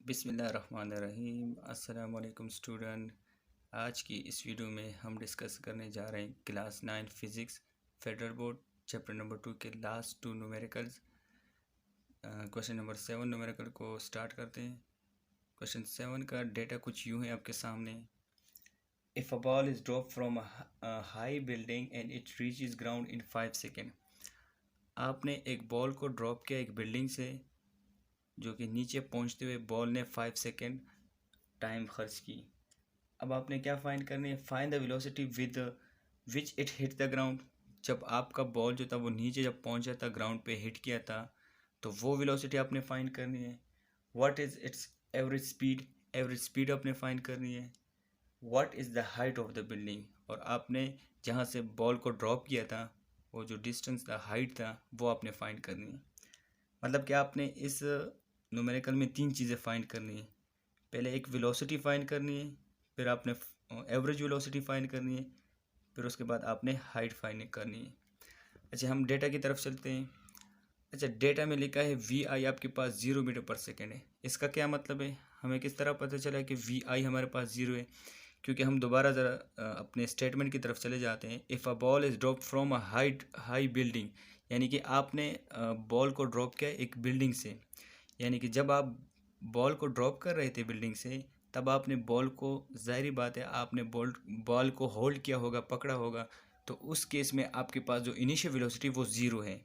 बिस्मिल्लाहिर्रहमानिर्रहीम। अस्सलाम वालेकुम स्टूडेंट। आज की इस वीडियो में हम डिस्कस करने जा रहे हैं class 9 physics federal board chapter number 2 के last 2 numericals. Question number 7 numerical को स्टार्ट करते हैं। क्वेश्चन 7 का डेटा कुछ यूँ है आपके सामने। If a ball is drop from a high building and it reaches ground in 5 second. आपने एक बॉल को ड्रॉप किया एक बिल्डिंग से, जो कि नीचे पहुंचते हुए बॉल ने 5 सेकेंड टाइम खर्च की। अब आपने क्या फाइंड करनी है? Find the velocity with which it hit the ground. जब आपका बॉल जो था वो नीचे जब पहुंचा था, ग्राउंड पे हिट किया था, तो वो वेलोसिटी आपने फाइंड करनी है। What is it's average speed, average speed आपने फाइंड करनी है। What is the height of the building, और आपने जहाँ से बॉल को ड्रॉप किया था वो जो डिस्टेंस था, हाइट था, वो आपने फाइंड करनी है। मतलब कि आपने इस न्यूमेरिकल में 3 चीज़ें फाइंड करनी है। पहले एक वेलोसिटी फाइंड करनी है, फिर आपने एवरेज वेलोसिटी फाइंड करनी है, फिर उसके बाद आपने हाइट फाइंड करनी है। अच्छा, हम डेटा की तरफ चलते हैं। अच्छा, डेटा में लिखा है वी आई आपके पास 0 मीटर पर सेकेंड है। इसका क्या मतलब है? हमें किस तरह पता चला कि वी आई हमारे पास 0 है? क्योंकि हम दोबारा ज़रा अपने स्टेटमेंट की तरफ चले जाते हैं। If a ball is drop from a high building, यानी कि आपने बॉल को ड्रॉप किया एक बिल्डिंग से। यानी कि जब आप बॉल को ड्रॉप कर रहे थे बिल्डिंग से, तब आपने बॉल को, ज़ाहिर बात है, आपने बॉल को होल्ड किया होगा, पकड़ा होगा, तो उस केस में आपके पास जो इनिशियल वेलोसिटी वो 0 है।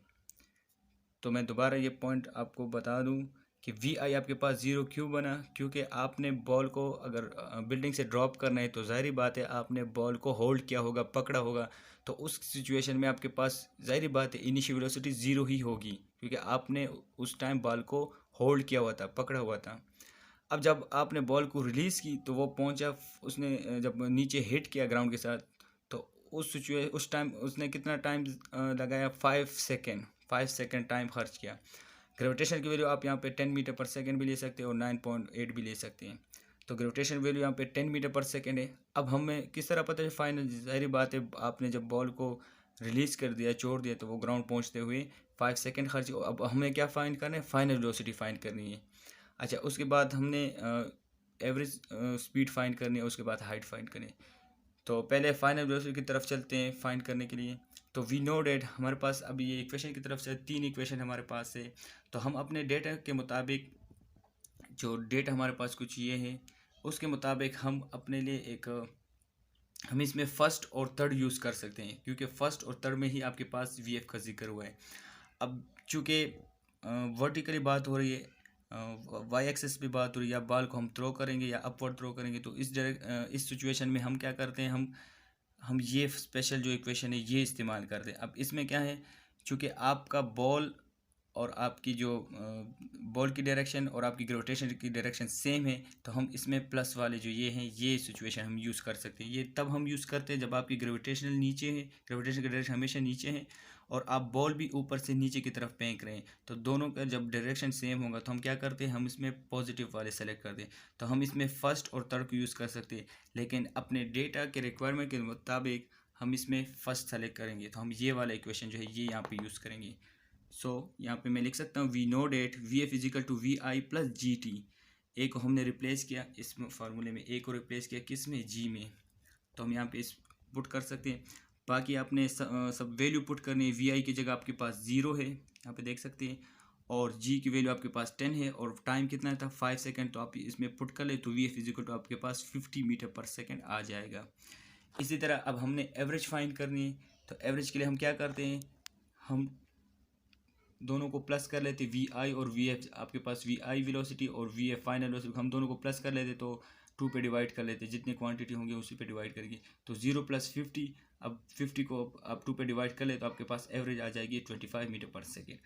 तो मैं दोबारा ये पॉइंट आपको बता दूं कि वी आई आपके पास 0 क्यों बना? क्योंकि आपने बॉल को अगर बिल्डिंग से ड्रॉप करना है, तो ज़ाहिर बात है आपने बॉल को होल्ड किया होगा, पकड़ा होगा, तो उस सिचुएशन में आपके पास ज़ाहिर बात है इनिशियल वेलोसिटी 0 ही होगी, क्योंकि आपने उस टाइम बॉल को होल्ड किया हुआ था, पकड़ा हुआ था। अब जब आपने बॉल को रिलीज़ की तो वो पहुंचा, उसने जब नीचे हिट किया ग्राउंड के साथ, तो उस टाइम उसने कितना टाइम लगाया? 5 सेकेंड टाइम खर्च किया। ग्रेविटेशन की वैल्यू आप यहाँ पे 10 मीटर पर सेकेंड भी ले सकते हैं और 9.8 भी ले सकते हैं। तो ग्रेविटेशन वैल्यू यहाँ पे 10 मीटर पर सेकेंड है। अब हमें किस तरह पता है फाइनल? ज़ाहिर बात है, आपने जब बॉल को रिलीज़ कर दिया, छोड़ दिया, तो वो ग्राउंड पहुँचते हुए 5 सेकेंड खर्च। अब हमें क्या फाइंड करना है? फाइनल वेलोसिटी फाइंड करनी है। अच्छा, उसके बाद हमने एवरेज स्पीड फाइंड करनी है, उसके बाद हाइट फाइंड करनी है। तो पहले फाइनल वेलोसिटी की तरफ चलते हैं फाइंड करने के लिए। तो वी नो डेट हमारे पास अभी ये इक्वेशन की तरफ से 3 इक्वेशन हमारे पास है। तो हम अपने डेटा के मुताबिक, जो डेटा हमारे पास कुछ ये है, उसके मुताबिक हम अपने लिए हम इसमें फ़र्स्ट और थर्ड यूज़ कर सकते हैं, क्योंकि फ़र्स्ट और थर्ड में ही आपके पास वी एफ का जिक्र हुआ है। अब चूँकि वर्टिकली बात हो रही है, वाई एक्सेस पे बात हो रही है, या बॉल को हम थ्रो करेंगे या अपवर्ड थ्रो करेंगे, तो इस सिचुएशन में हम क्या करते हैं? हम ये स्पेशल जो इक्वेशन है ये इस्तेमाल करते हैं। अब इसमें क्या है, चूँकि आपका बॉल और आपकी जो बॉल की डायरेक्शन और आपकी ग्रेविटेशन की डायरेक्शन सेम है, तो हम इसमें प्लस वाले जो ये हैं, ये सिचुएशन हम यूज़ कर सकते हैं। ये तब हम यूज़ करते हैं जब आपकी ग्रेविटेशनल नीचे है, ग्रेविटेशन की डायरेक्शन हमेशा नीचे है, और आप बॉल भी ऊपर से नीचे की तरफ फेंक रहे हैं। तो दोनों का जब डायरेक्शन सेम होगा, तो हम क्या करते हैं? हम इसमें पॉजिटिव वाले सेलेक्ट करते हैं। तो हम इसमें फ़र्स्ट और थर्ड को यूज़ कर सकते हैं, लेकिन अपने डेटा के रिक्वायरमेंट के मुताबिक हम इसमें फ़र्स्ट सेलेक्ट करेंगे। तो हम ये वाला इक्वेशन जो है ये यहाँ पे यूज़ करेंगे। सो यहाँ पे मैं लिख सकता हूँ we know that v F is equal to we I plus g t. A को हमने रिप्लेस किया इस फार्मूले में, ए को रिप्लेस किया किस में? जी में। तो हम यहाँ पे इस पुट कर सकते हैं। बाकी आपने सब वैल्यू पुट करनी है। वी आई की जगह आपके पास 0 है, यहाँ पे देख सकते हैं, और जी की वैल्यू आपके पास 10 है, और टाइम कितना था? 5 सेकेंड। तो आप इसमें पुट कर ले तो वी एफ इजिकल टू आपके पास 50 मीटर पर सेकेंड आ जाएगा। इसी तरह अब हमने एवरेज फाइंड करनी है। तो एवरेज के लिए हम क्या करते हैं? हम दोनों को प्लस कर लेते, वी आई और वी एफ। आपके पास वी आई वेलोसिटी और वी एफ फाइनल वेलोसिटी, हम दोनों को प्लस कर लेते, तो 2 पे डिवाइड कर लेते, जितनी क्वांटिटी होंगी उसी पे डिवाइड करेंगे। तो 0 + 50। अब 50 को आप 2 पे डिवाइड कर ले तो आपके पास एवरेज आ जाएगी 25 मीटर पर सेकेंड।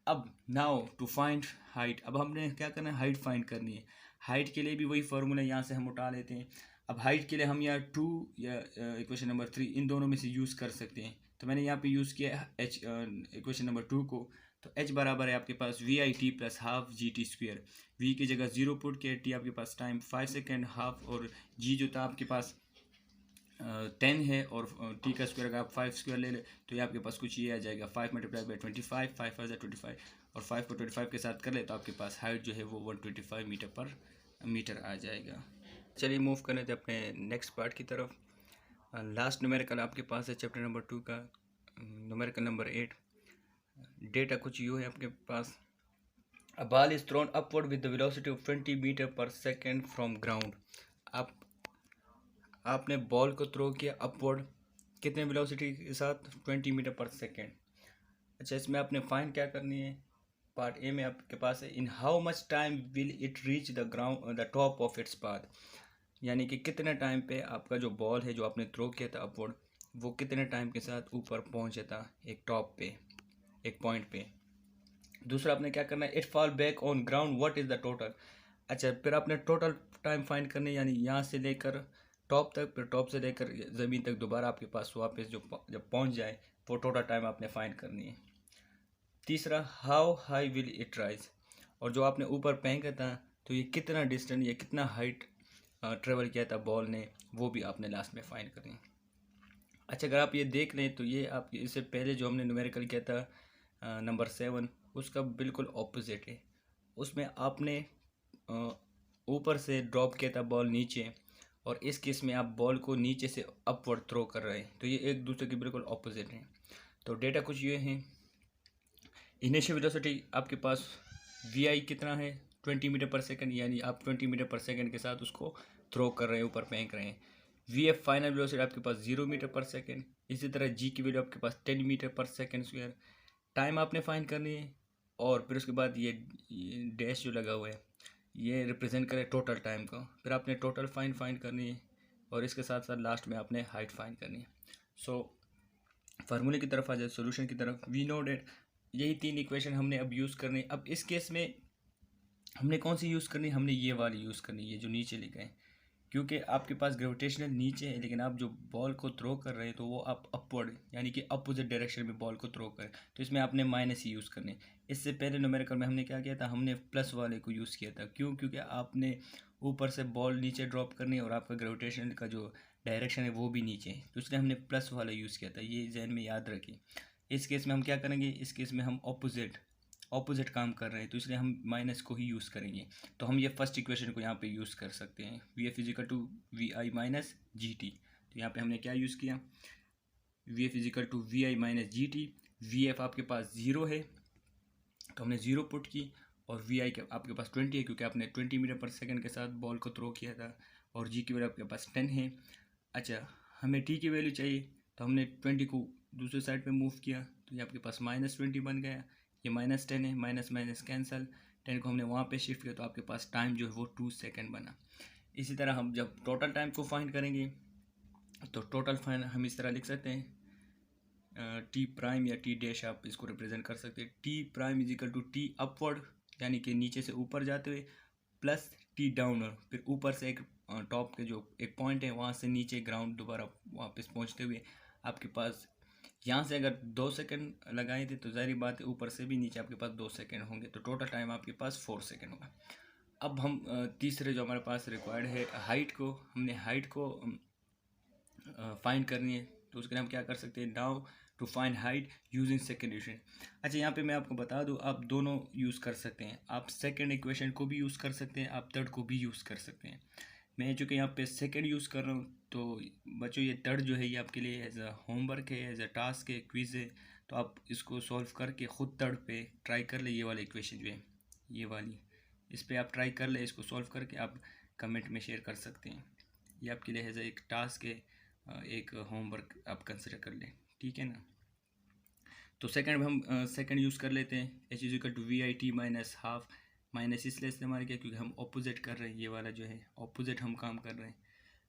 अब नाउ टू फाइंड हाइट। अब हमने क्या करना है? हाइट फाइंड करनी है। हाइट के लिए भी वही फार्मूला यहाँ से हम उठा लेते हैं। अब हाइट के लिए हम यहाँ 2 या इक्वेशन नंबर 3 इन दोनों में से यूज़ कर सकते हैं। तो मैंने यहाँ पे यूज़ किया एच इक्वेशन नंबर 2 को। तो h बराबर है आपके पास v I t plus half g t square. V की जगह 0 पुट किया, टी आपके पास टाइम 5 सेकेंड, हाफ, और जी जो था आपके पास 10 है, और टी का स्क्वायर अगर आप 5 स्क्वायर ले ले तो ये आपके पास कुछ ये आ जाएगा 5 × 25, 5 5 25, और 5 को 25 के साथ कर ले तो आपके पास हाइट जो है वो 125 मीटर पर मीटर आ जाएगा। चलिए मूव करने थे अपने नेक्स्ट पार्ट की तरफ। लास्ट न्यूमेरिकल आपके पास है चैप्टर नंबर 2 का, न्यूमेरिकल नंबर 8। डेटा कुछ यूँ है आपके पास। A ball is thrown upward with the velocity of 20 metre पर सेकेंड फ्रॉम ग्राउंड। आपने बॉल को थ्रो किया अपवर्ड, कितने वेलोसिटी के साथ? 20 मीटर पर सेकेंड। अच्छा, इसमें आपने फाइंड क्या करनी है? पार्ट ए में आपके पास है, in how much time will it reach the ground the top of its path. यानी कि कितने टाइम पे आपका जो बॉल है जो आपने थ्रो किया था अपवर्ड, वो कितने टाइम के साथ ऊपर पहुंचा था एक टॉप पे, एक पॉइंट पे। दूसरा आपने क्या करना है, it fall back on ground what is the total. अच्छा, फिर आपने टोटल टाइम फाइंड करनी है, यानी यहाँ से लेकर टॉप तक, फिर टॉप से लेकर ज़मीन तक दोबारा आपके पास वापस जो जब पहुँच जाए वो टोटल टाइम आपने फाइंड करनी है। तीसरा, how high will it rise, और जो आपने ऊपर फेंका था तो ये कितना डिस्टेंस या कितना हाइट ट्रेवल किया था बॉल ने, वो भी आपने लास्ट में फाइंड करनी है। अच्छा, अगर आप ये देख लें तो ये आप इससे पहले जो हमने न्यूमेरिकल किया था नंबर 7, उसका बिल्कुल ऑपोजिट है। उसमें आपने ऊपर से ड्रॉप किया था बॉल नीचे, और इस केस में आप बॉल को नीचे से अपवर्ड थ्रो कर रहे हैं, तो ये एक दूसरे के बिल्कुल ऑपोजिट हैं। तो डेटा कुछ ये हैं। इनिशियल वेलोसिटी आपके पास वी आई कितना है? 20 मीटर पर सेकंड, यानी आप 20 मीटर पर सेकंड के साथ उसको थ्रो कर रहे हैं, ऊपर फेंक रहे हैं। वी एफ फाइनल वेलोसिटी आपके पास 0 मीटर पर सेकंड। इसी तरह जी की वैल्यू आपके पास 10 मीटर पर सेकंड स्क्वायर। टाइम आपने फाइंड करनी है, और फिर उसके बाद ये डैश जो लगा हुआ है ये रिप्रेजेंट करे टोटल टाइम को। फिर आपने टोटल फाइंड करनी है, और इसके साथ साथ लास्ट में आपने हाइट फाइंड करनी है। सो फार्मूले की तरफ आ जाए, सोल्यूशन की तरफ। वी नो डेट, यही 3 इक्वेशन हमने अब यूज़ करनी। अब इस केस में हमने कौन सी यूज़ करनी? हमने ये वाली यूज़ करनी, ये जो नीचे लिखा है, क्योंकि आपके पास ग्रेविटेशनल नीचे है, लेकिन आप जो बॉल को थ्रो कर रहे हैं तो वो आप अपवर्ड यानी कि अपोजिट डायरेक्शन में बॉल को थ्रो करें, तो इसमें आपने माइनस ही यूज़ करने। इससे पहले न्यूमेरिकल में हमने क्या किया था? हमने प्लस वाले को यूज़ किया था। क्यों? क्योंकि आपने ऊपर से बॉल नीचे ड्रॉप करनी है, और आपका ग्रेविटेशन का जो डायरेक्शन है वो भी नीचे है, तो इसलिए हमने प्लस वाला यूज़ किया था। ये जहन में याद रखिए। इस केस में हम क्या करेंगे? इस केस में हम ऑपोजिट काम कर रहे हैं, तो इसलिए हम माइनस को ही यूज़ करेंगे। तो हम ये फर्स्ट इक्वेशन को यहाँ पे यूज़ कर सकते हैं, V F is equal to we I minus G T. तो यहाँ पे हमने क्या यूज़ किया? V F is equal to we I minus G T. V F आपके पास 0 है तो हमने 0 पुट की, और वी आई आपके पास 20 है क्योंकि आपने 20 मीटर पर सेकंड के साथ बॉल को थ्रो किया था, और जी की वैल्यू आपके पास 10 है। अच्छा, हमें टी की वैल्यू चाहिए, तो हमने 20 को दूसरे साइड पे मूव किया, तो ये आपके पास -20 बन गया। ये -10 है, माइनस माइनस कैंसल, 10 को हमने वहाँ पे शिफ्ट किया, तो आपके पास टाइम जो है वो 2 सेकेंड बना। इसी तरह हम जब टोटल टाइम को फाइंड करेंगे तो टोटल फाइंड हम इस तरह लिख सकते हैं, टी प्राइम या टी डैश आप इसको रिप्रेजेंट कर सकते हैं। T prime is equal to T upward, यानी कि नीचे से ऊपर जाते हुए, प्लस टी डाउनवर्ड, फिर ऊपर से एक टॉप के जो एक पॉइंट है वहाँ से नीचे ग्राउंड दोबारा वापस पहुँचते हुए आपके पास, यहाँ से अगर 2 सेकंड लगाए थे तो ज़ाहिर बात है ऊपर से भी नीचे आपके पास 2 सेकंड होंगे, तो टोटल टाइम आपके पास 4 सेकंड होगा। अब हम तीसरे जो हमारे पास रिक्वायर्ड है हाइट को, हमने हाइट को फाइंड करनी है, तो उसके लिए हम क्या कर सकते हैं? Now to find height using second equation. अच्छा, यहाँ पे मैं आपको बता दूँ, आप दोनों यूज़ कर सकते हैं। आप सेकेंड इक्वेशन को भी यूज़ कर सकते हैं, आप थर्ड को भी यूज़ कर सकते हैं। मैं चूँकि यहाँ पे सेकेंड यूज़ कर रहा हूँ, तो बच्चों ये थर्ड जो है ये आपके लिए एज अ होमवर्क है, एज अ टास्क है, क्विज़ है, तो आप इसको सॉल्व करके ख़ुद थर्ड पे ट्राई कर ले। ये वाली इक्वेशन जो है ये वाली, इस पर आप ट्राई कर ले, इसको सॉल्व करके आप कमेंट में शेयर कर सकते हैं। ये आपके लिए एज अ एक टास्क है, एक होमवर्क आप कंसिडर कर लें, ठीक है ना। तो सेकंड में हम सेकंड यूज़ कर लेते हैं, H is equal to we I T minus half. Minus इसलिए इस्तेमाल किया क्योंकि हम ऑपोजिट कर रहे हैं, ये वाला जो है ऑपोजिट हम काम कर रहे हैं,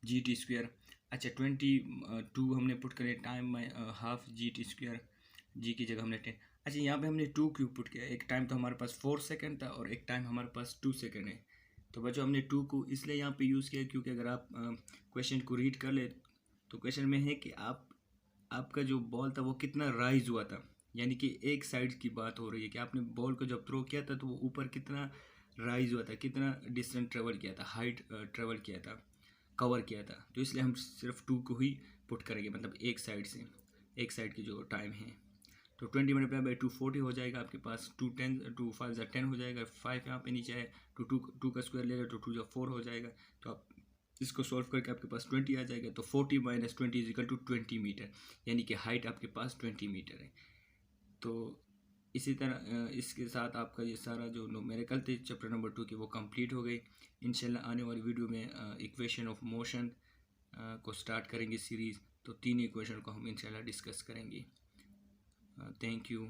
जी टी स्क्वायर। अच्छा, 22 हमने पुट करें, time half g t square, g की जगह हमने 10। अच्छा, यहाँ पे हमने 2 क्यों पुट किया? एक टाइम तो हमारे पास 4 सेकंड था, और एक टाइम हमारे पास 2 सेकंड है। तो बच्चों हमने 2 को इसलिए यहाँ पे यूज़ किया क्योंकि अगर आप क्वेश्चन को रीड कर ले तो क्वेश्चन में है कि आपका जो बॉल था वो कितना राइज हुआ था, यानी कि एक साइड की बात हो रही है कि आपने बॉल को जब थ्रो किया था तो वो ऊपर कितना राइज हुआ था, कितना डिस्टेंस ट्रेवल किया था, हाइट ट्रेवल किया था, कवर किया था। तो इसलिए हम सिर्फ 2 को ही पुट करेंगे, मतलब एक साइड की जो टाइम है। तो 20 मल्टीप्लाई बाई 2 40 हो जाएगा आपके पास। 2 5 10 हो जाएगा, 5 यहाँ पे नीचे है, तो 2 का स्क्वायर ले रहे तो 2 जा 4 हो जाएगा। तो आप इसको सॉल्व करके आपके पास 20 आ जाएगा। तो 40 - 20 इज इक्वल टू 20 मीटर, यानी कि हाइट आपके पास 20 मीटर है। तो इसी तरह इसके साथ आपका ये सारा जो न्यूमेरिकल थे चैप्टर नंबर 2 की वो कंप्लीट हो गई। इंशाल्लाह आने वाली वीडियो में इक्वेशन ऑफ मोशन को स्टार्ट करेंगे सीरीज़। तो 3 इक्वेशन को हम इंशाल्लाह डिस्कस करेंगे। Thank you.